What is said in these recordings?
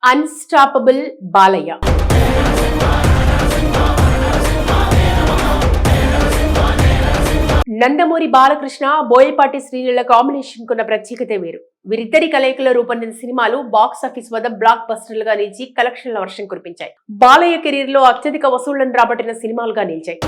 Unstoppable Balayya. Nandamuri Balakrishna, Boyapati Sreeleela combination కున్న ప్రత్యేకతే వేరు. వీరిద్దరి కలయికలో రూపొందిన సినిమాలు బాక్సాఫీస్ వద్ద బ్లాక్ బస్టర్లుగా నిలిచి కలెక్షన్ల వర్షం కురిపించాయి. బాలయ్య కెరీర్ లో అత్యధిక వసూళ్లను రాబట్టిన సినిమాలుగా నిలిచాయి.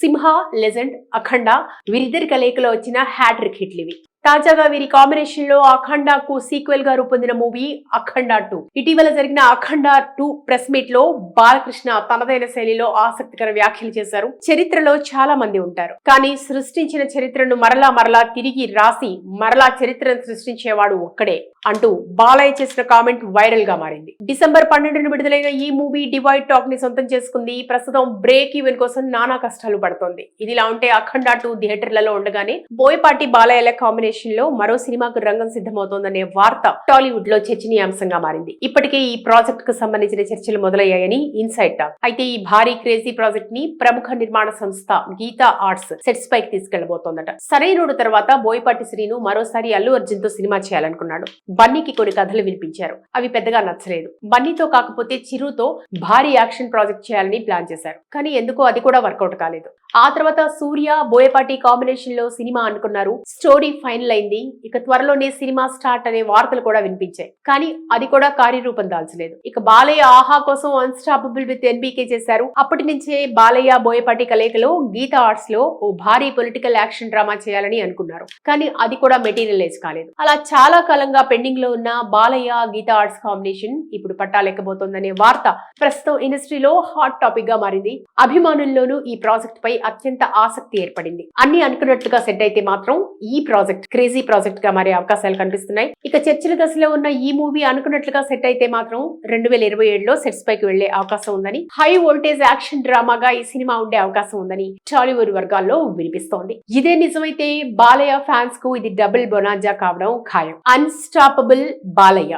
సింహ, లెజెండ్, అఖండ వీరిద్దరి కలయికలో వచ్చిన హ్యాట్రిక్ హిట్లివి. తాజాగా వీరి కాంబినేషన్ లో అఖండాకు సీక్వెల్ గా రూపొందిన మూవీ అఖండ 2. ఇటీవల జరిగిన అఖండ 2 ప్రెస్ మీట్ లో బాలకృష్ణ తనదైన శైలిలో ఆసక్తికర వ్యాఖ్యలు చేశారు. చరిత్రలో చాలా మంది ఉంటారు, కానీ సృష్టించిన చరిత్రను మరలా తిరిగి రాసి మరలా చరిత్రను సృష్టించేవాడు ఒక్కడే అంటూ బాలయ్య చేసిన కామెంట్ వైరల్ గా మారింది. డిసెంబర్ 12న విడుదలైన ఈ మూవీ డివైడ్ టాక్ ని సొంతం చేసుకుంది. ప్రస్తుతం బ్రేక్ ఈవెన్ కోసం నానా కష్టాలు పడుతోంది. ఇదిలా ఉంటే అఖండ 2 థియేటర్లలో ఉండగానే బోయపాటి బాలయ్యల కాంబినేషన్ లో మరో సినిమాకు రంగం సిద్ధమవుతోందనే వార్త టాలీవుడ్ లో చర్చనీయాంశంగా మారింది. ఇప్పటికే ఈ ప్రాజెక్ట్ కు సంబంధించిన చర్చలు మొదలయ్యాయని ఇన్సైడ్ టాక్. అయితే ఈ భారీ క్రేజీ ప్రాజెక్ట్ ని ప్రముఖ నిర్మాణ సంస్థ గీతా ఆర్ట్స్ సెట్స్ పైకి తీసుకెళ్లబోతోందట. సరైనోడు తర్వాత బోయపాటి శ్రీను మరోసారి అల్లు అర్జున్ తో సినిమా చేయాలనుకున్నాడు. బన్నీకి కొన్ని కథలు వినిపించారు, అవి పెద్దగా నచ్చలేదు. బన్నీతో కాకపోతే చిరుతో భారీ యాక్షన్ ప్రాజెక్ట్ చేయాలని ప్లాన్ చేశారు, కానీ ఎందుకో అది కూడా వర్కౌట్ కాలేదు. ఆ తర్వాత సూర్య, బోయపాటి కాంబినేషన్ లో సినిమా అనుకున్నారు. స్టోరీ ఫైనల్ అయింది. ఇక త్వరలోనే సినిమా స్టార్ట్ అనే వార్తలు కూడా వినిపించాయి, కానీ అది కూడా కార్యరూపం దాల్చలేదు. ఇక బాలయ్య ఆహా కోసం అన్స్టాపబుల్ విత్ ఎన్బీకే చేశారు. అప్పటి నుంచే బాలయ్య, బోయపాటి కలయికలో గీతా ఆర్ట్స్ లో ఓ భారీ పొలిటికల్ యాక్షన్ డ్రామా చేయాలని అనుకున్నారు, కానీ అది కూడా మెటీరియలైజ్ కాలేదు. అలా చాలా కాలంగా పెండింగ్ లో ఉన్న బాలయ్య, గీతా ఆర్ట్స్ కాంబినేషన్ ఇప్పుడు పట్టాలెక్కబోతోందనే వార్త ప్రస్తుతం ఇండస్ట్రీలో హాట్ టాపిక్ గా మారింది. అభిమానుల్లోనూ ఈ ప్రాజెక్ట్ పై అత్యంత ఆసక్తి ఏర్పడింది. అన్ని అనుకున్నట్లుగా సెట్ అయితే మాత్రం ఈ ప్రాజెక్ట్ క్రేజీ ప్రాజెక్ట్ గా మారే అవకాశాలు కనిపిస్తున్నాయి. ఇక చర్చల దశలో ఉన్న ఈ మూవీ అనుకున్నట్లుగా సెట్ అయితే మాత్రం 2027లో సెట్స్ పైకి వెళ్లే అవకాశం ఉందని, హై వోల్టేజ్ యాక్షన్ డ్రామాగా ఈ సినిమా ఉండే అవకాశం ఉందని టాలీవుడ్ వర్గాల్లో వినిపిస్తోంది. ఇదే నిజమైతే బాలయ్య ఫ్యాన్స్ కు ఇది డబుల్ బొనాంజా కావడం ఖాయం. అన్స్టాపబుల్ బాలయ్య.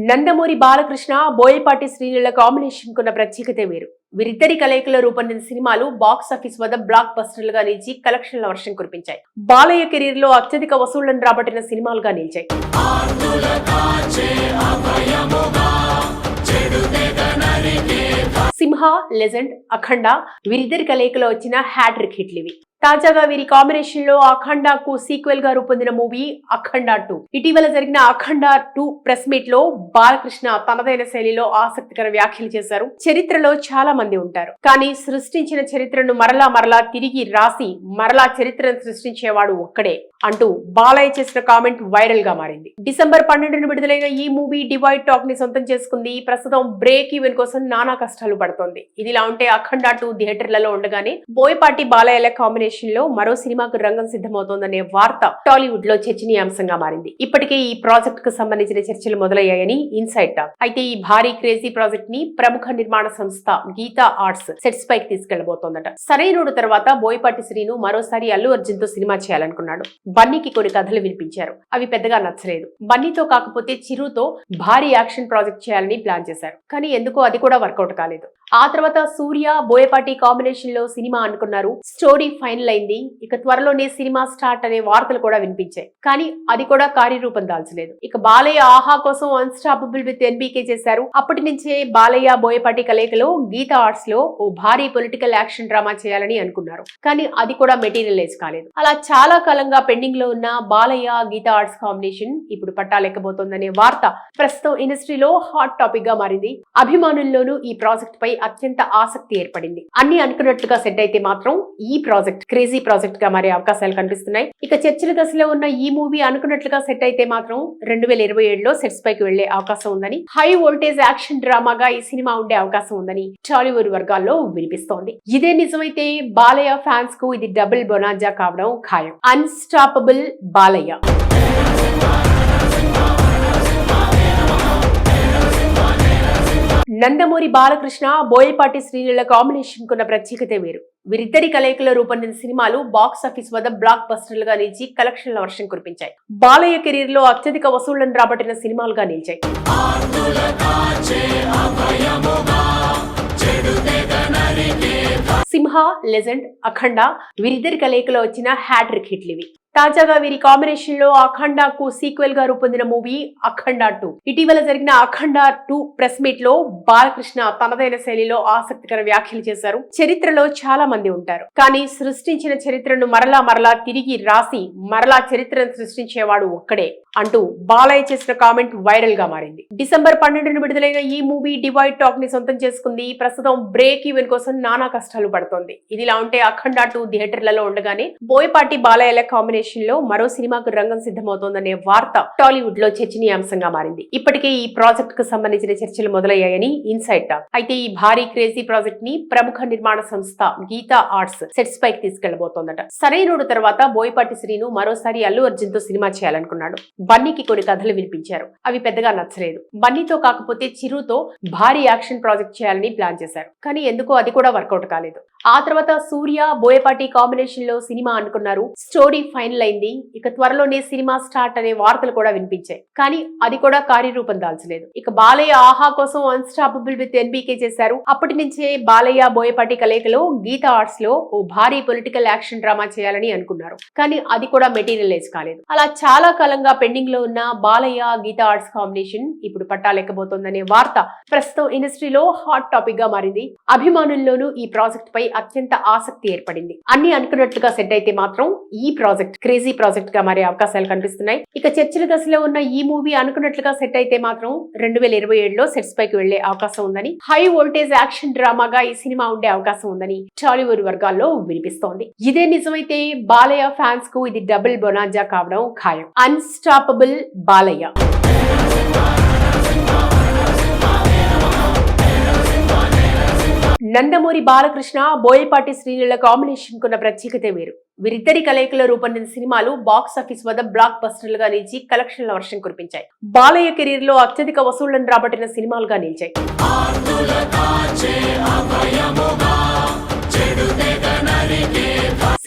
నందమూరి బాలకృష్ణ, బోయపాటి శ్రీలీల కాంబినేషన్ కున్న ప్రత్యేకతే వేరు. వీరిద్దరి కలయికలో రూపొందిన సినిమాలు బాక్సాఫీస్ వద్ద బ్లాక్ బస్టర్లుగా నిలిచి కలెక్షన్ల వర్షం కురిపించాయి. బాలయ్య కెరీర్ లో అత్యధిక వసూళ్లను రాబట్టిన సినిమాలుగా నిలిచాయి. సింహ, లెజెండ్, అఖండ వీరిద్దరి కలయికలో వచ్చిన హ్యాట్రిక్ హిట్లివి. తాజాగా వీరి కాంబినేషన్ లో అఖండాకు సీక్వెల్ గా రూపొందిన మూవీ అఖండ 2. ఇటీవల జరిగిన అఖండ 2 ప్రెస్ మీట్ లో బాలకృష్ణ తనదైన శైలిలో ఆసక్తికర వ్యాఖ్యలు చేశారు. చరిత్రలో చాలా మంది ఉంటారు, కానీ సృష్టించిన చరిత్రను మరలా తిరిగి రాసి మరలా చరిత్రను సృష్టించేవాడు ఒక్కడే అంటూ బాలయ్య చేసిన కామెంట్ వైరల్ గా మారింది. డిసెంబర్ 12న విడుదలైన ఈ మూవీ డివైడ్ టాక్ ని సొంతం చేసుకుంది. ప్రస్తుతం బ్రేక్ ఈవెన్ కోసం నానా కష్టాలు పడుతోంది. ఇదిలా ఉంటే అఖండ 2 థియేటర్లలో ఉండగానే బోయపాటి బాలయ్యల కాంబినేషన్ లో మరో సినిమాకు రంగం సిద్ధమవుతోందనే వార్త టాలీవుడ్ లో చర్చనీయాంశంగా మారింది. ఇప్పటికే ఈ ప్రాజెక్ట్ కు సంబంధించిన చర్చలు మొదలయ్యాయని ఇన్సైడ్ టాక్. అయితే ఈ భారీ క్రేజీ ప్రాజెక్ట్ ని ప్రముఖ నిర్మాణ సంస్థ గీతా ఆర్ట్స్ సెట్స్ పైకి తీసుకెళ్లబోతోందట. సరైనోడు తర్వాత బోయపాటి శ్రీను మరోసారి అల్లు అర్జున్ తో సినిమా చేయాలనుకున్నాడు. బన్నీకి కొన్ని కథలు వినిపించారు, అవి పెద్దగా నచ్చలేదు. బన్నీతో కాకపోతే చిరుతో భారీ యాక్షన్ ప్రాజెక్ట్ చేయాలని ప్లాన్ చేశారు, కానీ ఎందుకో అది కూడా వర్కౌట్ కాలేదు. ఆ తర్వాత సూర్య, బోయపాటి కాంబినేషన్ లో సినిమా అనుకున్నారు. స్టోరీ ఫైనల్ అయింది. ఇక త్వరలోనే సినిమా స్టార్ట్ అనే వార్తలు కూడా వినిపించాయి, కానీ అది కూడా కార్యరూపం దాల్చలేదు. ఇక బాలయ్య ఆహా కోసం అన్స్టాపబుల్ విత్ ఎన్బీకే చేశారు. అప్పటి నుంచే బాలయ్య, బోయపాటి కలయికలో గీతా ఆర్ట్స్ లో ఓ భారీ పొలిటికల్ యాక్షన్ డ్రామా చేయాలని అనుకున్నారు, కానీ అది కూడా మెటీరియలైజ్ కాలేదు. అలా చాలా కాలంగా పెండింగ్ లో ఉన్న బాలయ్య, గీతా ఆర్ట్స్ కాంబినేషన్ ఇప్పుడు పట్టాలెక్కబోతోందనే వార్త ప్రస్తుతం ఇండస్ట్రీలో హాట్ టాపిక్ గా మారింది. అభిమానుల్లోనూ ఈ ప్రాజెక్ట్ పై అత్యంత ఆసక్తి ఏర్పడింది. అన్ని అనుకున్నట్లుగా సెట్ అయితే మాత్రం ఈ ప్రాజెక్ట్ క్రేజీ ప్రాజెక్ట్ గా మారే అవకాశాలు కనిపిస్తున్నాయి. ఇక చర్చల దశలో ఉన్న ఈ మూవీ అనుకున్నట్లుగా సెట్ అయితే మాత్రం 2027లో సెట్స్ పైకి వెళ్లే అవకాశం ఉందని, హై వోల్టేజ్ యాక్షన్ డ్రామాగా ఈ సినిమా ఉండే అవకాశం ఉందని టాలీవుడ్ వర్గాల్లో వినిపిస్తోంది. ఇదే నిజమైతే బాలయ్య ఫ్యాన్స్ కు ఇది డబుల్ బొనాంజా కావడం ఖాయం. అన్స్టాపబుల్ బాలయ్య. నందమూరి బాలకృష్ణ, బోయపాటి శ్రీలీల కాంబినేషన్ కున్న ప్రత్యేకతే వేరు. వీరిద్దరి కలయికలో రూపొందిన సినిమాలు బాక్సాఫీస్ వద్ద బ్లాక్ బస్టర్లుగా నిలిచి కలెక్షన్ల వర్షం కురిపించాయి. బాలయ్య కెరీర్ లో అత్యధిక వసూళ్లను రాబట్టిన సినిమాలుగా నిలిచాయి. చెడు సింహ, లెజెండ్, అఖండ వీరిద్దరి కలయికలో వచ్చిన హ్యాట్రిక్ హిట్లు ఇవి. తాజాగా వీరి కాంబినేషన్ లో అఖండాకు సీక్వెల్ గా రూపొందిన మూవీ అఖండ 2. ఇటీవల జరిగిన అఖండ 2 ప్రెస్ మీట్ లో బాలకృష్ణ తనదైన శైలిలో ఆసక్తికర వ్యాఖ్యలు చేశారు. చరిత్రలో చాలా మంది ఉంటారు, కానీ సృష్టించిన చరిత్రను మరలా తిరిగి రాసి మరలా చరిత్రను సృష్టించేవాడు ఒక్కడే అంటూ బాలయ్య చేసిన కామెంట్ వైరల్ గా మారింది. డిసెంబర్ 12న విడుదలైన ఈ మూవీ డివైడ్ టాక్ ని సొంతం చేసుకుంది. ప్రస్తుతం బ్రేక్ ఈవెన్ కోసం నానా కష్టాలు పడుతోంది. ఇదిలా ఉంటే అఖండ 2 థియేటర్లలో ఉండగానే బోయపాటి బాలయ్యల కాంబినేషన్ లో మరో సినిమాకు రంగం సిద్ధమవుతోందనే వార్త టాలీవుడ్ లో చర్చనీయాంశంగా మారింది. ఇప్పటికే ఈ ప్రాజెక్ట్ కు సంబంధించిన చర్చలు మొదలయ్యాయని ఇన్సైడ్ టాక్. అయితే ఈ భారీ క్రేజీ ప్రాజెక్ట్ ని ప్రముఖ నిర్మాణ సంస్థ గీతా ఆర్ట్స్ సెట్స్ పైకి తీసుకెళ్లబోతోందట. సరైనోడు తర్వాత బోయపాటి శ్రీను మరోసారి అల్లు అర్జున్ తో సినిమా చేయాలనుకున్నాడు. బన్నీకి కొన్ని కథలు వినిపించారు, అవి పెద్దగా నచ్చలేదు. బన్నీతో కాకపోతే చిరుతో భారీ యాక్షన్ ప్రాజెక్ట్ చేయాలని ప్లాన్ చేశారు, కానీ ఎందుకో అది కూడా వర్కౌట్ కాలేదు. ఆ తర్వాత సూర్య, బోయపాటి కాంబినేషన్ లో సినిమా అనుకున్నారు. స్టోరీ ఫైనల్ అయింది. ఇక త్వరలోనే సినిమా స్టార్ట్ అనే వార్తలు కూడా వినిపించాయి, కానీ అది కూడా కార్యరూపం దాల్చలేదు. ఇక బాలయ్య ఆహా కోసం అన్స్టాపబుల్ విత్ ఎన్బీకే చేశారు. అప్పటి నుంచే బాలయ్య, బోయపాటి కలయికలో గీతా ఆర్ట్స్ లో ఓ భారీ పొలిటికల్ యాక్షన్ డ్రామా చేయాలని అనుకున్నారు, కానీ అది కూడా మెటీరియలైజ్ కాలేదు. అలా చాలా కాలంగా పెండింగ్ లో ఉన్న బాలయ్య, గీతా ఆర్ట్స్ కాంబినేషన్ ఇప్పుడు పట్టాలెక్కబోతోందనే వార్త ప్రస్తుతం ఇండస్ట్రీలో హాట్ టాపిక్ గా మారింది. అభిమానుల్లోనూ ఈ ప్రాజెక్ట్ పై అత్యంత ఆసక్తి ఏర్పడింది. అన్ని అనుకున్నట్లుగా సెట్ అయితే మాత్రం ఈ ప్రాజెక్ట్ క్రేజీ ప్రాజెక్ట్ గా మారే అవకాశాలు కనిపిస్తున్నాయి. ఇక చర్చల దశలో ఉన్న ఈ మూవీ అనుకున్నట్లుగా సెట్ అయితే మాత్రం 2027లో సెట్స్ పైకి వెళ్లే అవకాశం ఉందని, హై వోల్టేజ్ యాక్షన్ డ్రామాగా ఈ సినిమా ఉండే అవకాశం ఉందని టాలీవుడ్ వర్గాల్లో వినిపిస్తోంది. ఇదే నిజమైతే బాలయ్య ఫ్యాన్స్ కు ఇది డబుల్ బొనాంజా కావడం ఖాయం. అన్స్టాపబుల్ బాలయ్య. నందమూరి బాలకృష్ణ, బోయపాటి శ్రీనుల కాంబినేషన్ కున్న ప్రత్యేకత వేరు. వీరిద్దరి కలయికలో రూపొందిన సినిమాలు బాక్స్ ఆఫీస్ వద్ద బ్లాక్ బస్టర్లుగా నిలిచి కలెక్షన్ల వర్షం కురిపించాయి. బాలయ్య కెరీర్ లో అత్యధిక వసూళ్లను రాబట్టిన సినిమాలుగా నిలిచాయి.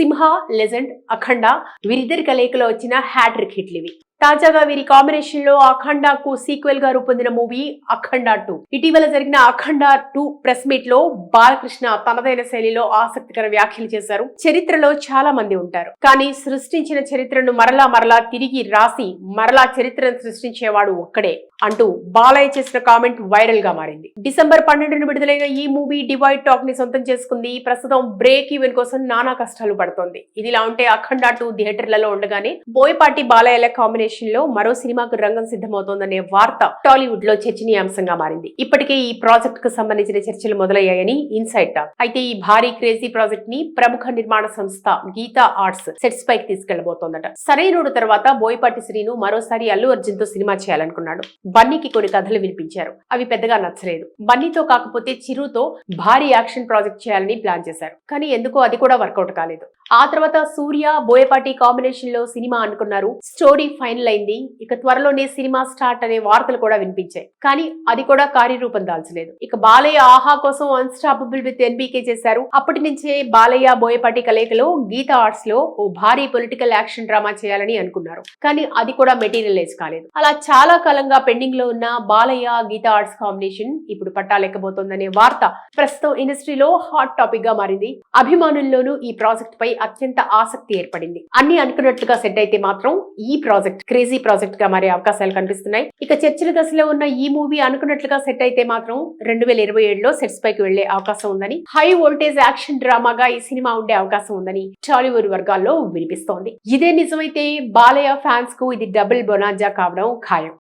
సింహ, లెజెండ్, అఖండ వీరిద్దరి కలయికలో వచ్చిన హ్యాట్రిక్ హిట్లు ఇవి. తాజాగా వీరి కాంబినేషన్ లో అఖండాకు సీక్వెల్ గా రూపొందిన మూవీ అఖండ 2. ఇటీవల జరిగిన అఖండ 2 ప్రెస్ మీట్ లో బాలకృష్ణ తనదైన శైలిలో ఆసక్తికర వ్యాఖ్యలు చేశారు. చరిత్రలో చాలా మంది ఉంటారు, కానీ సృష్టించిన చరిత్రను మరలా తిరిగి రాసి మరలా చరిత్రను సృష్టించేవాడు ఒక్కడే అంటూ బాలయ్య చేసిన కామెంట్ వైరల్ గా మారింది. డిసెంబర్ 12న విడుదలైన ఈ మూవీ డివైడ్ టాక్ ని సొంతం చేసుకుంది. ప్రస్తుతం బ్రేక్ ఈవెన్ కోసం నానా కష్టాలు పడుతోంది. ఇదిలా ఉంటే అఖండ 2 థియేటర్లలో ఉండగానే బోయపాటి బాలయ్యల కాంబినేషన్ లో మరో సినిమాకు రంగం సిద్ధమవుతోందనే వార్త టాలీవుడ్ లో చర్చనీయాంశంగా మారింది. ఇప్పటికే ఈ ప్రాజెక్ట్ కు సంబంధించిన చర్చలు మొదలయ్యాయని ఇన్సైడ్ టాక్. అయితే ఈ భారీ క్రేజీ ప్రాజెక్ట్ ని ప్రముఖ నిర్మాణ సంస్థ గీతా ఆర్ట్స్ సెట్స్ పైకి తీసుకెళ్లబోతోందట. సరైనోడు తర్వాత బోయపాటి శ్రీను మరోసారి అల్లు అర్జున్ తో సినిమా చేయాలనుకున్నాడు. బన్నీకి కొన్ని కథలు వినిపించారు, అవి పెద్దగా నచ్చలేదు. బన్నీతో కాకపోతే చిరుతో భారీ యాక్షన్ ప్రాజెక్ట్ చేయాలని ప్లాన్ చేశారు, కానీ ఎందుకో అది కూడా వర్కౌట్ కాలేదు. ఆ తర్వాత సూర్య, బోయపాటి కాంబినేషన్ లో సినిమా అనుకున్నారు. స్టోరీ ఫైనల్ అయింది. ఇక త్వరలోనే సినిమా స్టార్ట్ అనే వార్తలు కూడా వినిపించాయి, కానీ అది కూడా కార్యరూపం దాల్చలేదు. ఇక బాలయ్య ఆహా కోసం అన్స్టాపబుల్ విత్ ఎన్బీకే చేశారు. అప్పటి నుంచే బాలయ్య, బోయపాటి కలయికలో గీతా ఆర్ట్స్ లో ఓ భారీ పొలిటికల్ యాక్షన్ డ్రామా చేయాలని అనుకున్నారు, కానీ అది కూడా మెటీరియలైజ్ కాలేదు. అలా చాలా కాలంగా పెండింగ్ లో ఉన్న బాలయ్య, గీతా ఆర్ట్స్ కాంబినేషన్ ఇప్పుడు పట్టాలెక్కబోతోందనే వార్త ప్రస్తుతం ఇండస్ట్రీలో హాట్ టాపిక్ గా మారింది. అభిమానుల్లోనూ ఈ ప్రాజెక్ట్ పై అత్యంత ఆసక్తి ఏర్పడింది. అన్ని అనుకున్నట్లుగా సెట్ అయితే మాత్రం ఈ ప్రాజెక్ట్ క్రేజీ ప్రాజెక్ట్ గా మారే అవకాశాలు కనిపిస్తున్నాయి. ఇక చర్చల దశలో ఉన్న ఈ మూవీ అనుకున్నట్లుగా సెట్ అయితే మాత్రం 2027లో సెట్స్ పైకి వెళ్లే అవకాశం ఉందని, హై వోల్టేజ్ యాక్షన్ డ్రామాగా ఈ సినిమా ఉండే అవకాశం ఉందని టాలీవుడ్ వర్గాల్లో వినిపిస్తోంది. ఇదే నిజమైతే బాలయ్య ఫ్యాన్స్ కు ఇది డబుల్ బొనాంజా కావడం ఖాయం.